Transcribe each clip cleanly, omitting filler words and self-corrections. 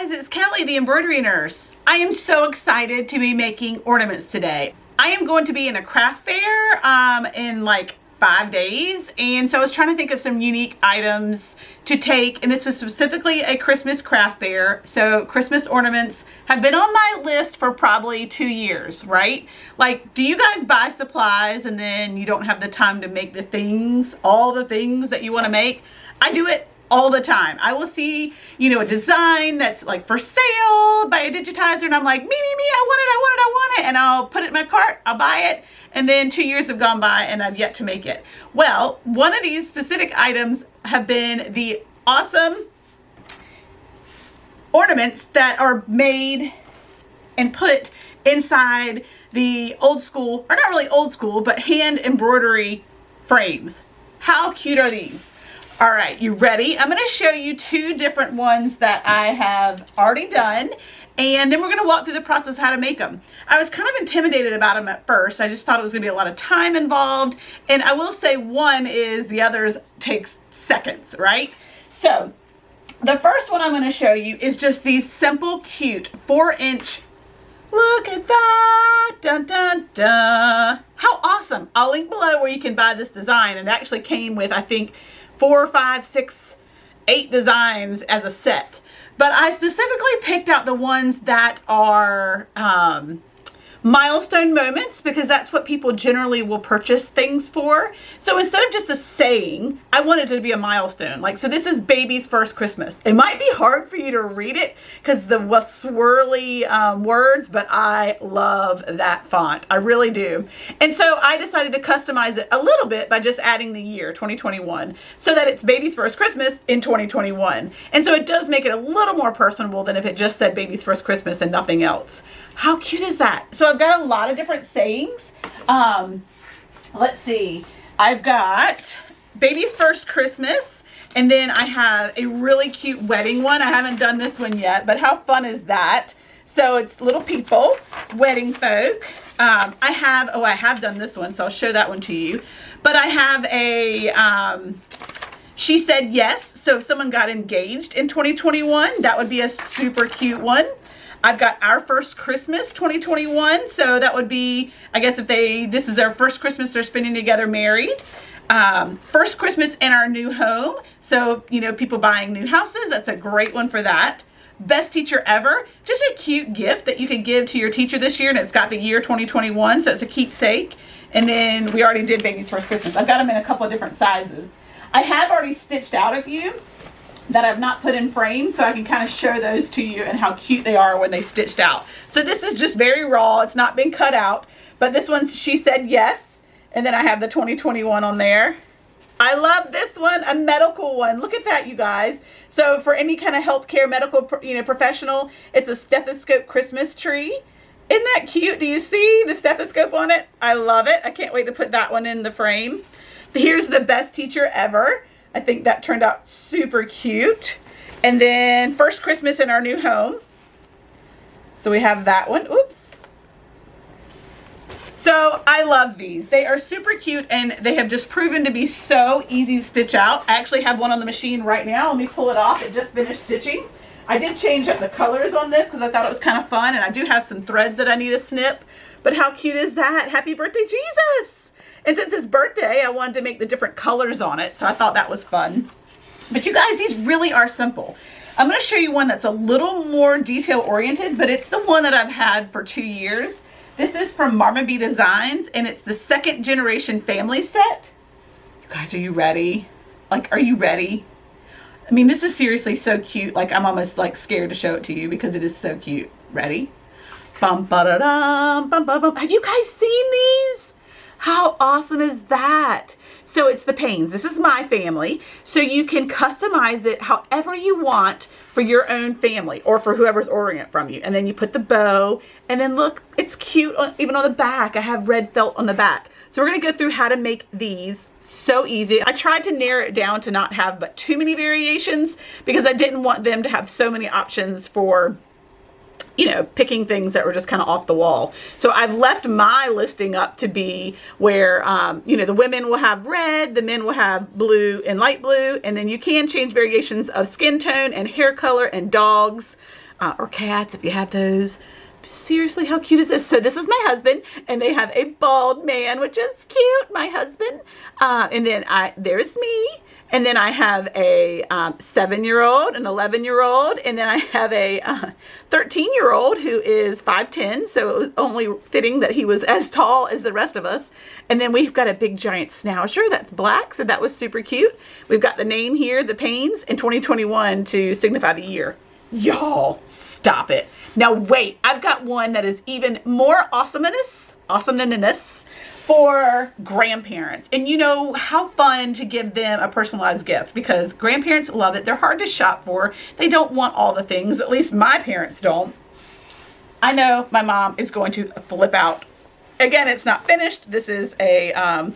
guys, it's Kelly, the embroidery nurse. I am so excited to be making ornaments today. I am going to be in a craft fair in like 5 days, and so I was trying to think of some unique items to take, and this was specifically a Christmas craft fair. So Christmas ornaments have been on my list for probably 2 years, right? Like, do you guys buy supplies and then you don't have the time to make the things, all the things that you want to make? I do it all the time. I will see, a design that's like for sale by a digitizer, and I'm like, me, I want it, and I'll put it in my cart, I'll buy it, and then 2 years have gone by and I've yet to make it. Well, one of these specific items have been the awesome ornaments that are made and put inside the old school, or not really old school, but hand embroidery frames. How cute are these? All right, you ready? I'm going to show you 2 different ones that I have already done, and then we're going to walk through the process how to make them. I was kind of intimidated about them at first. I just thought it was going to be a lot of time involved, and I will say one is the others takes seconds, right? So the first one I'm going to show you is just these simple, cute 4-inch. Look at that, dun, dun, dun. How awesome. I'll link below where you can buy this design, and it actually came with, I think, 4, 5, 6, 8 designs as a set. But I specifically picked out the ones that are milestone moments, because that's what people generally will purchase things for. So instead of just a saying, I wanted it to be a milestone. Like, so this is baby's first Christmas. It might be hard for you to read it because the swirly words, but I love that font. I really do. And so I decided to customize it a little bit by just adding the year 2021 so that it's baby's first Christmas in 2021. And so it does make it a little more personable than if it just said baby's first Christmas and nothing else. How cute is that? So I've got a lot of different sayings. Let's see. I've got baby's first Christmas, and then I have a really cute wedding one. I haven't done this one yet, but how fun is that? So it's little people, wedding folk. I have done this one, so I'll show that one to you. But I have a she said yes. So if someone got engaged in 2021, that would be a super cute one. I've got our first Christmas 2021. So that would be, I guess if this is their first Christmas they're spending together married. First Christmas in our new home. So, people buying new houses, that's a great one for that. Best teacher ever. Just a cute gift that you could give to your teacher this year, and it's got the year 2021. So it's a keepsake. And then we already did baby's first Christmas. I've got them in a couple of different sizes. I have already stitched out a few that I've not put in frames, so I can kind of show those to you and how cute they are when they stitched out. So this is just very raw. It's not been cut out, but this one's she said yes, and then I have the 2021 on there. I love this one, a medical one. Look at that, you guys. So for any kind of healthcare medical professional, it's a stethoscope Christmas tree. Isn't that cute? Do you see the stethoscope on it? I love it. I can't wait to put that one in the frame. Here's the best teacher ever. I think that turned out super cute. And then first Christmas in our new home. So we have that one. Oops. So I love these. They are super cute, and they have just proven to be so easy to stitch out. I actually have one on the machine right now. Let me pull it off. It just finished stitching. I did change up the colors on this because I thought it was kind of fun, and I do have some threads that I need to snip. But how cute is that? Happy birthday, Jesus! And since it's birthday, I wanted to make the different colors on it, so I thought that was fun. But you guys, these really are simple. I'm going to show you one that's a little more detail-oriented, but it's the one that I've had for 2 years. This is from Mama B Designs, and it's the 2nd generation family set. You guys, are you ready? Like, are you ready? I mean, this is seriously so cute. Like, I'm almost like scared to show it to you because it is so cute. Ready? Bum, ba-da-dum, bum, bum, bum. Have you guys seen these? How awesome is that? So it's the Panes. This is my family. So you can customize it however you want for your own family or for whoever's ordering it from you. And then you put the bow, and then look, it's cute even on the back. I have red felt on the back. So we're going to go through how to make these. So easy. I tried to narrow it down to not have but too many variations because I didn't want them to have so many options for you know, picking things that were just kind of off the wall. So I've left my listing up to be where, you know, the women will have red, the men will have blue and light blue, and then you can change variations of skin tone and hair color and dogs or cats if you have those. Seriously, how cute is this? So this is my husband, and they have a bald man, which is cute, my husband. And then there's me. And then I have a 7-year-old, an 11-year-old, and then I have a 13-year-old who is 5'10", so it was only fitting that he was as tall as the rest of us. And then we've got a big giant schnauzer that's black, so that was super cute. We've got the name here, the Pains, in 2021 to signify the year. Y'all, stop it. Now wait, I've got one that is even more awesomeness for grandparents. And you know how fun to give them a personalized gift, because grandparents love it. They're hard to shop for. They don't want all the things. At least my parents don't. I know my mom is going to flip out. Again, it's not finished. This is a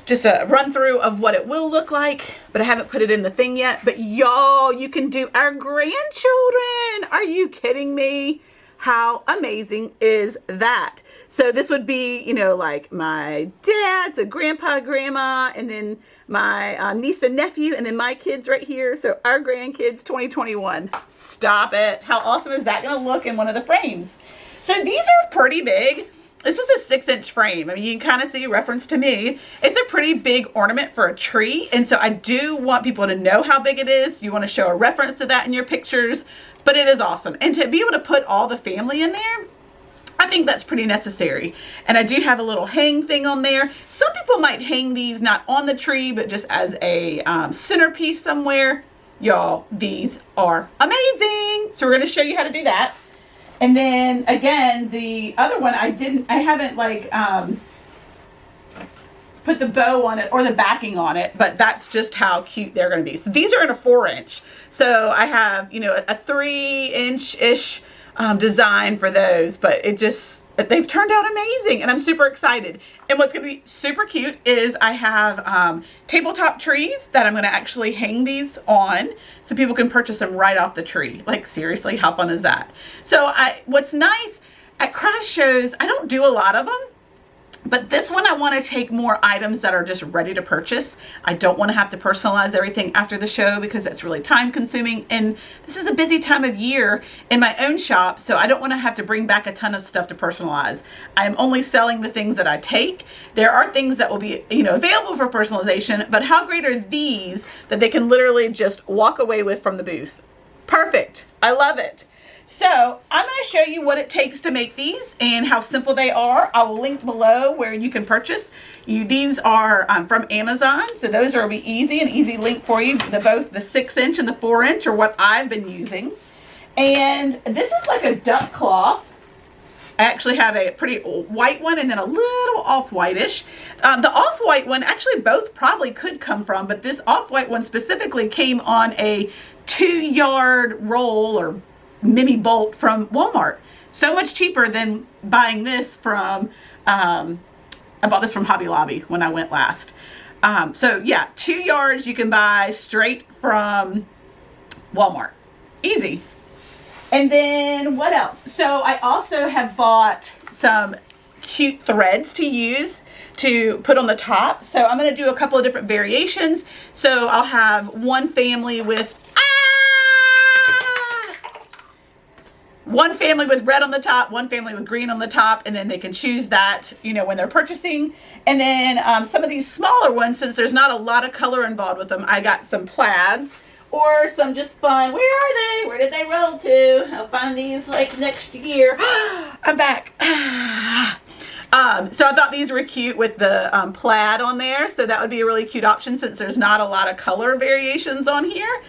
just a run through of what it will look like, but I haven't put it in the thing yet. But y'all, you can do our grandchildren. Are you kidding me? How amazing is that? So this would be, you know, like my dad's, a grandpa, grandma, and then my niece and nephew, and then my kids right here. So our grandkids 2021. Stop it. How awesome is that going to look in one of the frames? So these are pretty big. This is a 6-inch frame. I mean, you can kind of see a reference to me. It's a pretty big ornament for a tree. And so I do want people to know how big it is. You want to show a reference to that in your pictures, but it is awesome. And to be able to put all the family in there, I think that's pretty necessary. And I do have a little hang thing on there. Some people might hang these not on the tree, but just as a centerpiece somewhere. Y'all, these are amazing. So we're going to show you how to do that. And then again, the other one I haven't like put the bow on it or the backing on it, but that's just how cute they're going to be. So these are in a 4-inch. So I have, you know, a 3-inch-ish design for those, but they've turned out amazing, and I'm super excited. And what's going to be super cute is I have tabletop trees that I'm going to actually hang these on so people can purchase them right off the tree. Like, seriously, how fun is that? So what's nice at craft shows, I don't do a lot of them. But this one, I want to take more items that are just ready to purchase. I don't want to have to personalize everything after the show because that's really time consuming. And this is a busy time of year in my own shop, so I don't want to have to bring back a ton of stuff to personalize. I'm only selling the things that I take. There are things that will be, you know, available for personalization, but how great are these that they can literally just walk away with from the booth? Perfect. I love it. So I'm going to show you what it takes to make these and how simple they are. I will link below where you can purchase. These are from Amazon, so those will be easy, an easy link for you. Both the 6-inch and the 4-inch are what I've been using. And this is like a duck cloth. I actually have a pretty white one and then a little off-whitish. The off-white one, actually both probably could come from, but this off-white one specifically came on a 2-yard roll or mini bolt from Walmart. So much cheaper than buying this from, I bought this from Hobby Lobby when I went last. So yeah, 2 yards you can buy straight from Walmart. Easy. And then what else? So I also have bought some cute threads to use to put on the top. So I'm going to do a couple of different variations. So I'll have one family with red on the top, one family with green on the top, and then they can choose that, you know, when they're purchasing. And then some of these smaller ones, since there's not a lot of color involved with them, I got some plaids or some just fun. Where are they? Where did they roll to? I'll find these like next year. I'm back. So I thought these were cute with the plaid on there. So that would be a really cute option since there's not a lot of color variations on here.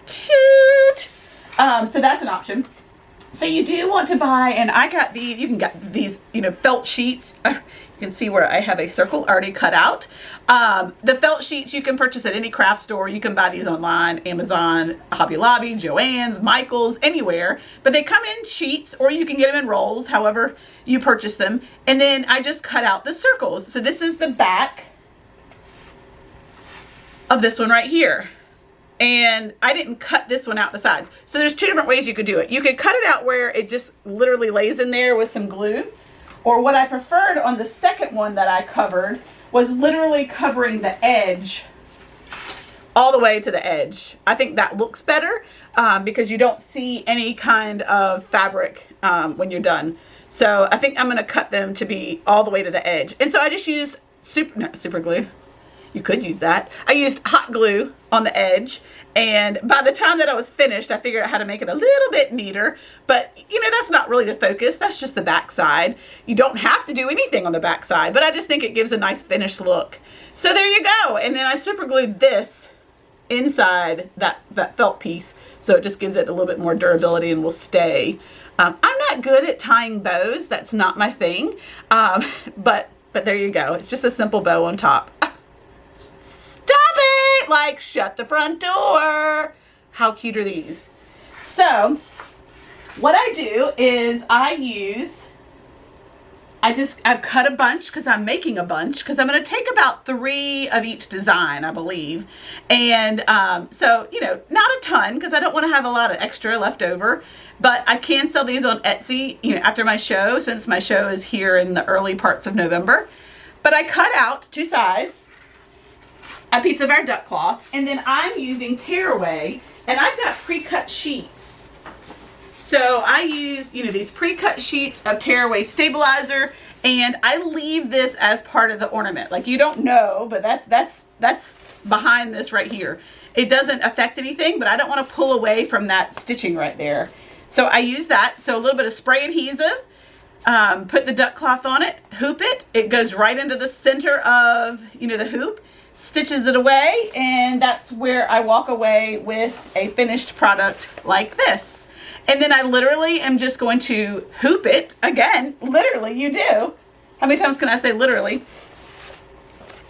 Cute. So that's an option. So you do want to buy, and I got these, you can get these, you know, felt sheets. You can see where I have a circle already cut out. The felt sheets you can purchase at any craft store. You can buy these online, Amazon, Hobby Lobby, Joann's, Michael's, anywhere. But they come in sheets, or you can get them in rolls, however you purchase them. And then I just cut out the circles. So this is the back of this one right here. and I didn't cut this one out to size. So there's two different ways you could do it. You could cut it out where it just literally lays in there with some glue, or what I preferred on the second one that I covered was literally covering the edge all the way to the edge. I think that looks better because you don't see any kind of fabric when you're done. So I think I'm going to cut them to be all the way to the edge. And so I just used super glue. You could use that. I used hot glue on the edge, and by the time that I was finished, I figured out how to make it a little bit neater, but you know, that's not really the focus. That's just the back side. You don't have to do anything on the back side, but I just think it gives a nice finished look. So there you go. And then I super glued this inside that felt piece, so it just gives it a little bit more durability and will stay. I'm not good at tying bows. That's not my thing. But there you go. It's just a simple bow on top. Stop it! Like, shut the front door. How cute are these? So what I do is I've cut a bunch because I'm making a bunch, because I'm going to take about 3 of each design, I believe. And so, you know, not a ton because I don't want to have a lot of extra left over, but I can sell these on Etsy, you know, after my show, since my show is here in the early parts of November. But I cut out to size a piece of our duck cloth, and then I'm using tearaway, and I've got pre-cut sheets. So I use, you know, these pre-cut sheets of tearaway stabilizer, and I leave this as part of the ornament. Like, you don't know, but that's behind this right here. It doesn't affect anything, but I don't want to pull away from that stitching right there. So I use that. So a little bit of spray adhesive, put the duck cloth on it, hoop it. It goes right into the center of, you know, the hoop, stitches it away, and that's where I walk away with a finished product like this. And then I literally am just going to hoop it again. Literally, you do. How many times can I say literally?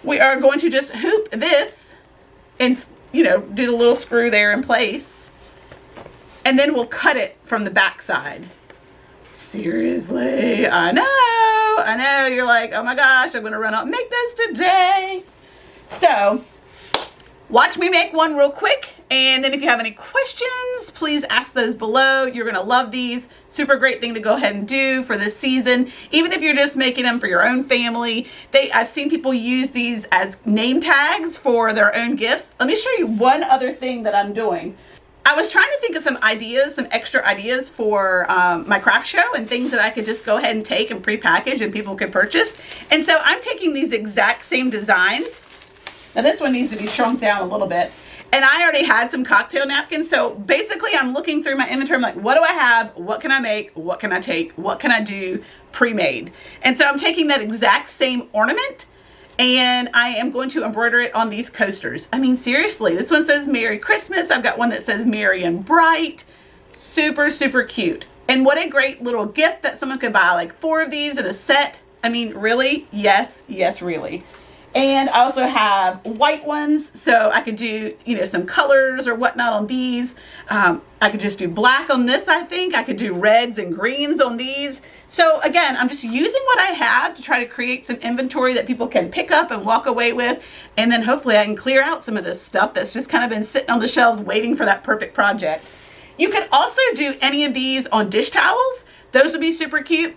We are going to just hoop this and, you know, do the little screw there in place. And then we'll cut it from the back side. Seriously, I know. You're like, oh my gosh, I'm going to run out and make this today. So watch me make one real quick, and then if you have any questions, please ask those below. You're gonna love these. Super great thing to go ahead and do for this season. Even if you're just making them for your own family. I've seen people use these as name tags for their own gifts. Let me show you one other thing that I'm doing. I was trying to think of some ideas, some extra ideas for my craft show, and things that I could just go ahead and take and pre-package and people could purchase. And so I'm taking these exact same designs. Now this one needs to be shrunk down a little bit. And I already had some cocktail napkins. So basically I'm looking through my inventory. I'm like, what do I have? What can I make? What can I take? What can I do pre-made? And so I'm taking that exact same ornament, and I am going to embroider it on these coasters. I mean, seriously, this one says Merry Christmas. I've got one that says Merry and Bright. Super, super cute. And what a great little gift that someone could buy, like 4 of these in a set. I mean, really? Yes, really. And I also have white ones, so I could do, you know, some colors or whatnot on these. I could just do black on this, I think. I could do reds and greens on these. So again, I'm just using what I have to try to create some inventory that people can pick up and walk away with. And then hopefully I can clear out some of this stuff that's just kind of been sitting on the shelves waiting for that perfect project. You could also do any of these on dish towels. Those would be super cute.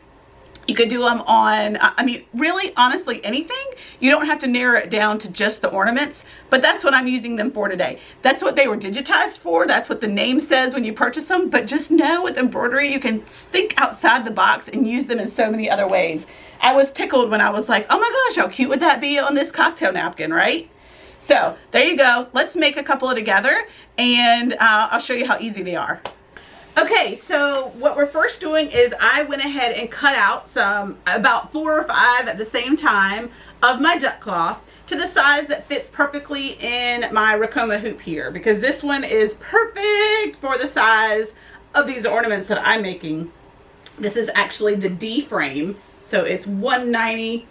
You could do them on, I mean, really, honestly, anything. You don't have to narrow it down to just the ornaments, but that's what I'm using them for today. That's what they were digitized for. That's what the name says when you purchase them. But just know with embroidery, you can think outside the box and use them in so many other ways. I was tickled when I was like, oh my gosh, how cute would that be on this cocktail napkin, right? So there you go. Let's make a couple of together, and I'll show you how easy they are. Okay, so what we're first doing is I went ahead and cut out about 4 or 5 at the same time of my duck cloth to the size that fits perfectly in my Ricoma hoop here, because this one is perfect for the size of these ornaments that I'm making. This is actually the D frame, so it's 190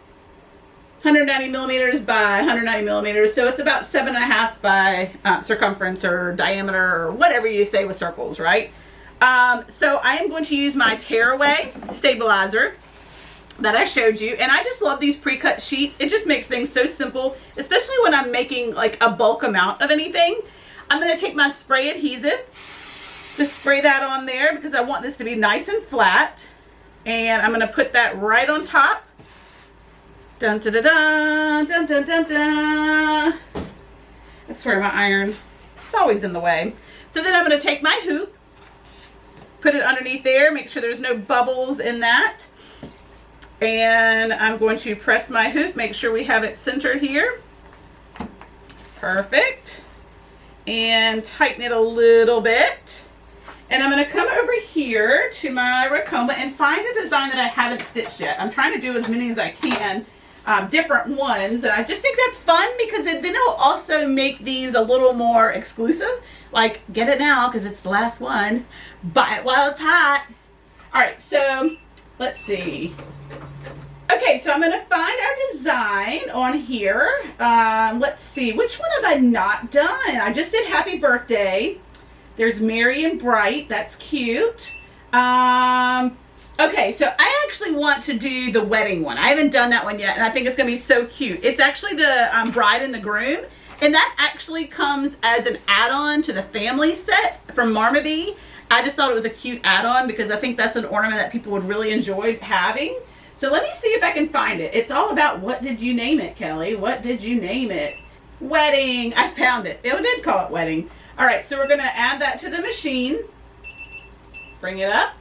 millimeters by 190 millimeters, so it's about 7.5 by circumference or diameter or whatever you say with circles, right? So I am going to use my tearaway stabilizer that I showed you, and I just love these pre-cut sheets. It just makes things so simple, especially when I'm making like a bulk amount of anything. I'm going to take my spray adhesive, just spray that on there because I want this to be nice and flat. And I'm going to put that right on top. Dun dun dun dun dun dun dun dun. I swear my iron, it's always in the way. So then I'm going to take my hoop, put it underneath there, make sure there's no bubbles in that. And I'm going to press my hoop, make sure we have it centered here. Perfect. And tighten it a little bit. And I'm going to come over here to my Racoma and find a design that I haven't stitched yet. I'm trying to do as many as I can, different ones. And I just think that's fun because then it'll also make these a little more exclusive. Like, get it now because it's the last one. Buy it while it's hot. All right, so let's see. Okay, so I'm going to find our design on here. Let's see, which one have I not done? I just did Happy Birthday. There's Merry and Bright. That's cute. Okay, so I actually want to do the wedding one. I haven't done that one yet, and I think it's going to be so cute. It's actually the bride and the groom, and that actually comes as an add-on to the family set from Marmaby. I just thought it was a cute add-on because I think that's an ornament that people would really enjoy having. So let me see if I can find it. It's all about what did you name it, Kelly? What did you name it? Wedding. I found it. It did call it wedding. All right, so we're going to add that to the machine. Bring it up.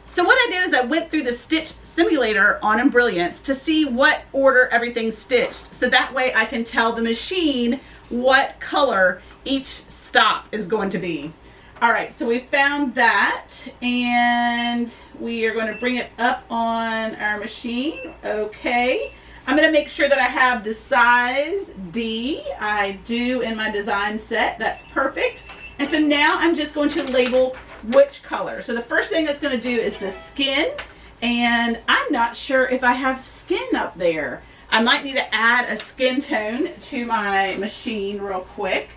So what I did is I went through the stitch simulator on Embrilliance to see what order everything's stitched. So that way I can tell the machine what color each stop is going to be. All right, so we found that and we are going to bring it up on our machine. Okay. I'm going to make sure that I have the size D. I do in my design set. That's perfect. And so now I'm just going to label which color. So the first thing it's going to do is the skin. And I'm not sure if I have skin up there. I might need to add a skin tone to my machine real quick.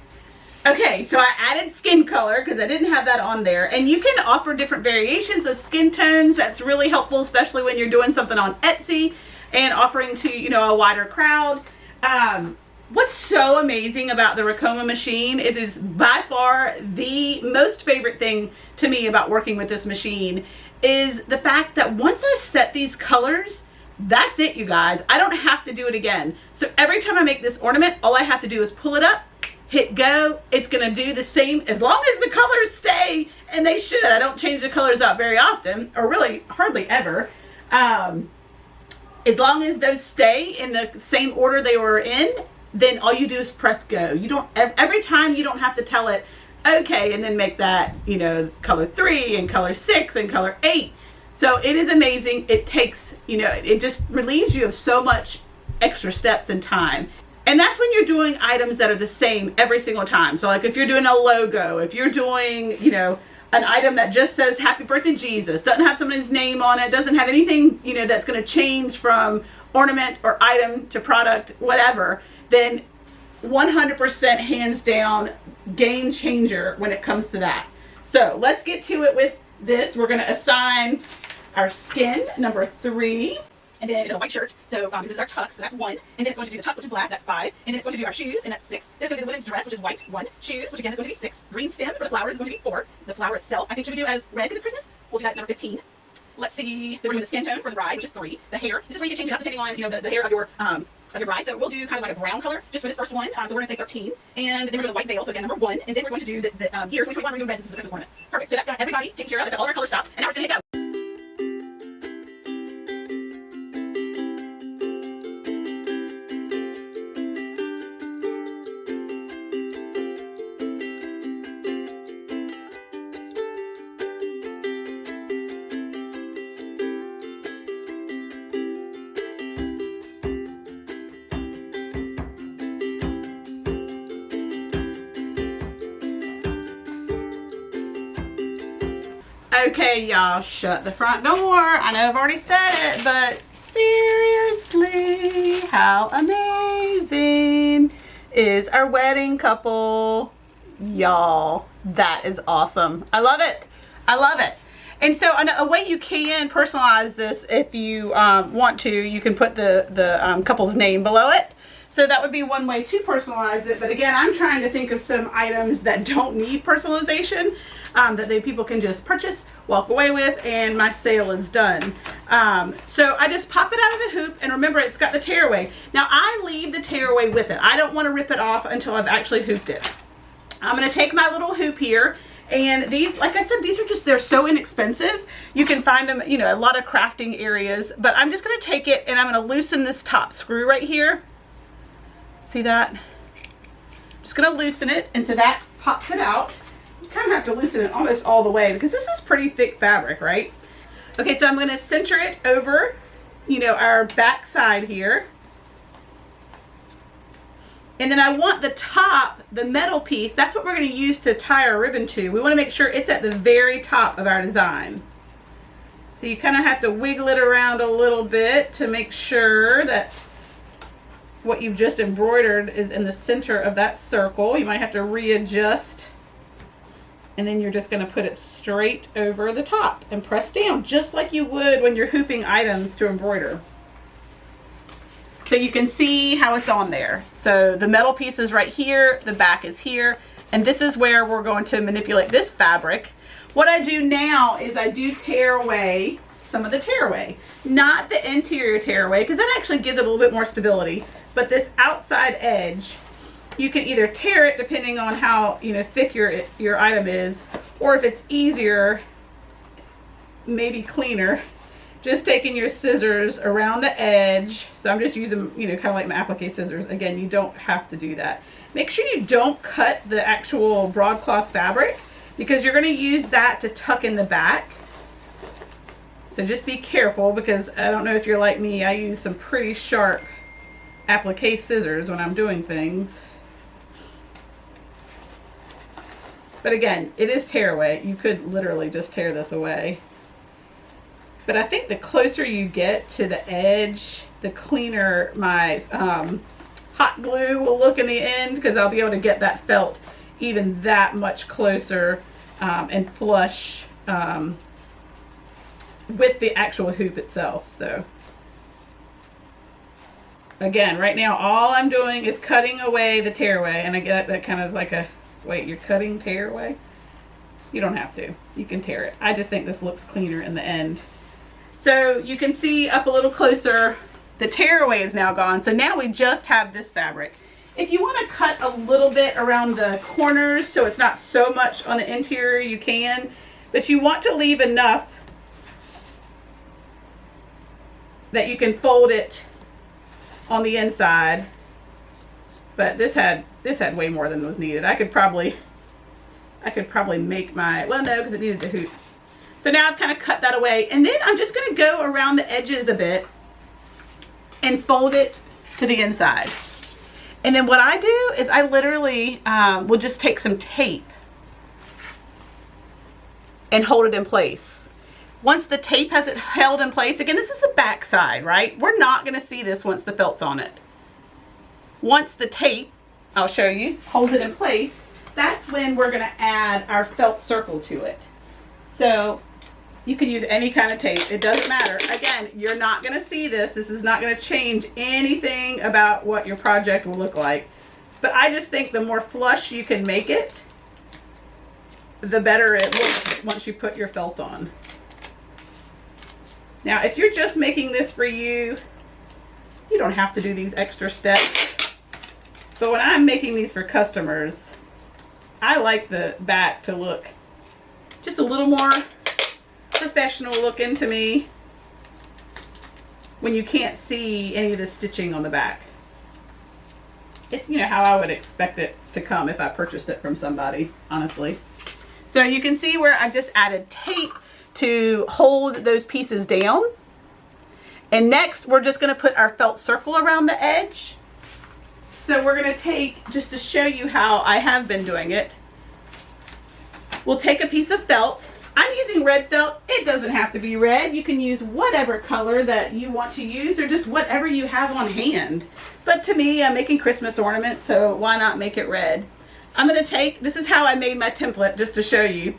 Okay, so I added skin color because I didn't have that on there. And you can offer different variations of skin tones. That's really helpful, especially when you're doing something on Etsy and offering to, you know, a wider crowd. What's so amazing about the Racoma machine, it is by far the most favorite thing to me about working with this machine, is the fact that once I set these colors, that's it, you guys. I don't have to do it again. So every time I make this ornament, all I have to do is pull it up, hit go. It's going to do the same as long as the colors stay, and they should. I don't change the colors out very often, or really hardly ever. As long as those stay in the same order they were in, then all you do is press go. You don't, every time you don't have to tell it, okay, and then make that, you know, color 3 and color 6 and color 8. So it is amazing. It takes, you know, it just relieves you of so much extra steps and time. And that's when you're doing items that are the same every single time. So like if you're doing a logo, if you're doing, you know, an item that just says Happy Birthday Jesus, doesn't have somebody's name on it, doesn't have anything, you know, that's going to change from ornament or item to product, whatever, then 100% hands down game changer when it comes to that. So let's get to it with this. We're going to assign our skin, number 3. And then it's a white shirt, so this is our tux, so that's 1. And then it's going to do the tux, which is black, that's 5. And then it's going to do our shoes, and that's 6. Then it's going to be the women's dress, which is white, 1. Shoes, which again is going to be 6. Green stem for the flowers is going to be 4. The flower itself, I think, should we do as red because it's Christmas? We'll do that as number 15. Let's see, then we're doing the skin tone for the bride, which is 3. The hair, this is where you can change it up depending on, you know, the hair of your bride. So we'll do kind of like a brown color just for this first one. So we're going to say 13. And then we're doing the white veil, so again, number 1. And then we're going to do the year 2021, we're doing red since it's a Christmas ornament. Perfect, so that's got everybody taken care of. That's all our color stops. And now we're going to hit go. Okay, y'all, shut the front door. I know I've already said it, but seriously, how amazing is our wedding couple? Y'all, that is awesome. I love it. I love it. And so a way you can personalize this if you want to, you can put the couple's name below it. So that would be one way to personalize it. But again, I'm trying to think of some items that don't need personalization, that people can just purchase, walk away with, and my sale is done. So I just pop it out of the hoop, and remember, it's got the tearaway. Now I leave the tearaway with it. I don't want to rip it off until I've actually hooped it. I'm going to take my little hoop here, and these, like I said, these are just, they're so inexpensive. You can find them, you know, a lot of crafting areas, but I'm just going to take it and I'm going to loosen this top screw right here. See that? Just going to loosen it, and so that pops it out. You kind of have to loosen it almost all the way because this is pretty thick fabric, right? Okay, so I'm going to center it over, you know, our back side here. And then I want the top, the metal piece, that's what we're going to use to tie our ribbon to. We want to make sure it's at the very top of our design. So you kind of have to wiggle it around a little bit to make sure that what you've just embroidered is in the center of that circle. You might have to readjust, and then you're just going to put it straight over the top and press down just like you would when you're hooping items to embroider. So you can see how it's on there. So the metal piece is right here, the back is here, and this is where we're going to manipulate this fabric. What I do now is I do tear away some of the tearaway, not the interior tearaway, because that actually gives it a little bit more stability. But this outside edge, you can either tear it depending on how, you know, thick your item is, or if it's easier, maybe cleaner, just taking your scissors around the edge. So I'm just using, you know, kind of like my applique scissors. Again, you don't have to do that. Make sure you don't cut the actual broadcloth fabric, because you're going to use that to tuck in the back. So just be careful, because I don't know if you're like me, I use some pretty sharp applique scissors when I'm doing things. But again, it is tearaway. You could literally just tear this away. But I think the closer you get to the edge, the cleaner my hot glue will look in the end, because I'll be able to get that felt even that much closer and flush with the actual hoop itself. So again, right now all I'm doing is cutting away the tearaway, and I get that kind of like a, wait, you're cutting tearaway? You don't have to. You can tear it. I just think this looks cleaner in the end. So you can see up a little closer, the tearaway is now gone. So now we just have this fabric. If you want to cut a little bit around the corners so it's not so much on the interior, you can, but you want to leave enough that you can fold it on the inside. But this had way more than was needed. I could probably make my, well, no, because it needed to hoop. So now I've kind of cut that away, and then I'm just going to go around the edges a bit and fold it to the inside. And then what I do is I literally will just take some tape and hold it in place. Once the tape has it held in place, again, this is the back side, right? We're not going to see this once the felt's on it. Once the tape, I'll show you, holds it in place, that's when we're going to add our felt circle to it. So you can use any kind of tape. It doesn't matter. Again, you're not going to see this. This is not going to change anything about what your project will look like. But I just think the more flush you can make it, the better it looks once you put your felt on. Now, if you're just making this for you, you don't have to do these extra steps. But when I'm making these for customers, I like the back to look just a little more professional looking to me when you can't see any of the stitching on the back. It's, you know, how I would expect it to come if I purchased it from somebody, honestly. So you can see where I just added tape to hold those pieces down. And next we're just going to put our felt circle around the edge. So we're going to take, just to show you how I have been doing it, we'll take a piece of felt. I'm using red felt. It doesn't have to be red. You can use whatever color that you want to use, or just whatever you have on hand. But to me, I'm making Christmas ornaments, so why not make it red? I'm going to take, this is how I made my template, just to show you.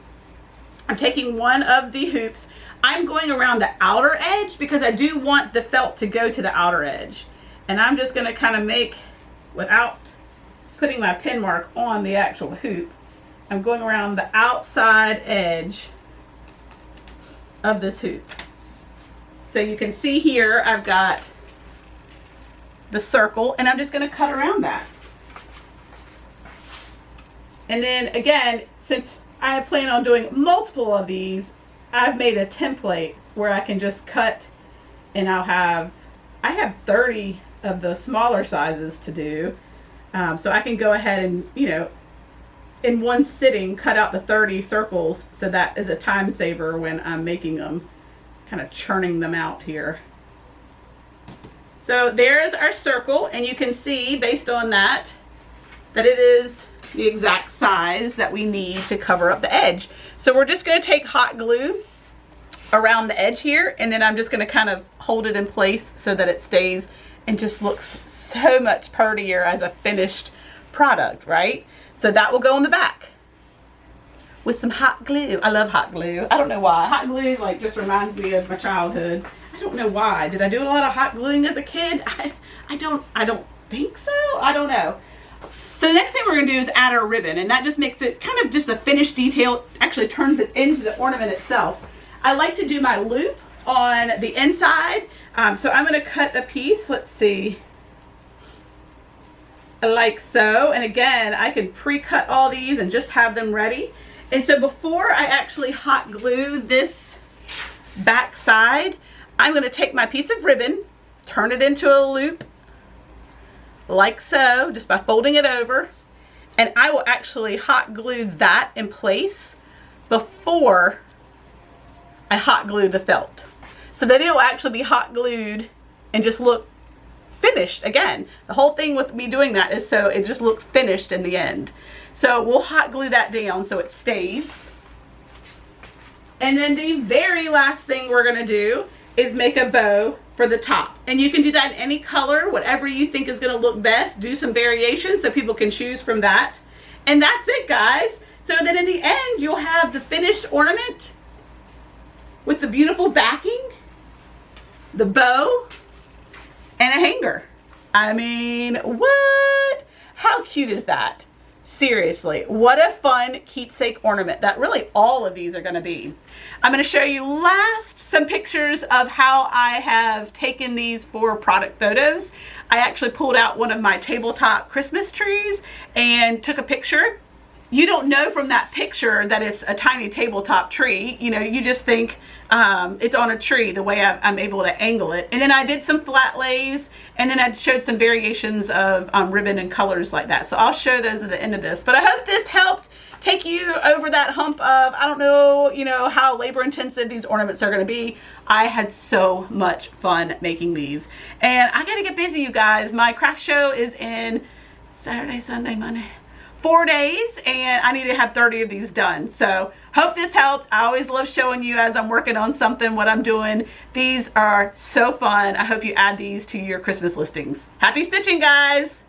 I'm taking one of the hoops. I'm going around the outer edge because I do want the felt to go to the outer edge. And I'm just going to kind of make without putting my pin mark on the actual hoop, I'm going around the outside edge of this hoop. So you can see here I've got the circle, and I'm just going to cut around that. And then again, since I plan on doing multiple of these, I've made a template where I can just cut, and I have 30 of the smaller sizes to do. So I can go ahead and, you know, in one sitting cut out the 30 circles, so that is a time saver when I'm making them, kind of churning them out here. So there's our circle, and you can see based on that it is the exact size that we need to cover up the edge. So we're just going to take hot glue around the edge here, and then I'm just going to kind of hold it in place so that it stays and just looks so much prettier as a finished product, right? So that will go on the back with some hot glue. I love hot glue. I don't know why. Hot glue like just reminds me of my childhood. I don't know why. Did I do a lot of hot gluing as a kid? I don't think so. I don't know. So the next thing we're going to do is add our ribbon, and that just makes it kind of just a finished detail, actually turns it into the ornament itself. I like to do my loop on the inside, so I'm going to cut a piece, let's see, like so, and again I can pre-cut all these and just have them ready. And so before I actually hot glue this back side, I'm going to take my piece of ribbon, turn it into a loop like so, just by folding it over, and I will actually hot glue that in place before I hot glue the felt, so that it'll actually be hot glued and just look finished. Again, the whole thing with me doing that is so it just looks finished in the end. So we'll hot glue that down so it stays. And then the very last thing we're going to do is make a bow for the top. And you can do that in any color, whatever you think is going to look best. Do some variations so people can choose from that. And that's it, guys. So then in the end, you'll have the finished ornament with the beautiful backing, the bow, and a hanger. I mean, what? How cute is that? Seriously, what a fun keepsake ornament that really all of these are going to be. I'm going to show you last some pictures of how I have taken these for product photos. I actually pulled out one of my tabletop Christmas trees and took a picture. You don't know from that picture that it's a tiny tabletop tree. You know, you just think it's on a tree the way I'm able to angle it. And then I did some flat lays, and then I showed some variations of ribbon and colors like that. So I'll show those at the end of this. But I hope this helped take you over that hump of, I don't know, you know, how labor intensive these ornaments are going to be. I had so much fun making these. And I got to get busy, you guys. My craft show is in Saturday, Sunday, Monday. 4 days, and I need to have 30 of these done. So hope this helped. I always love showing you as I'm working on something what I'm doing. These are so fun. I hope you add these to your Christmas listings. Happy stitching, guys.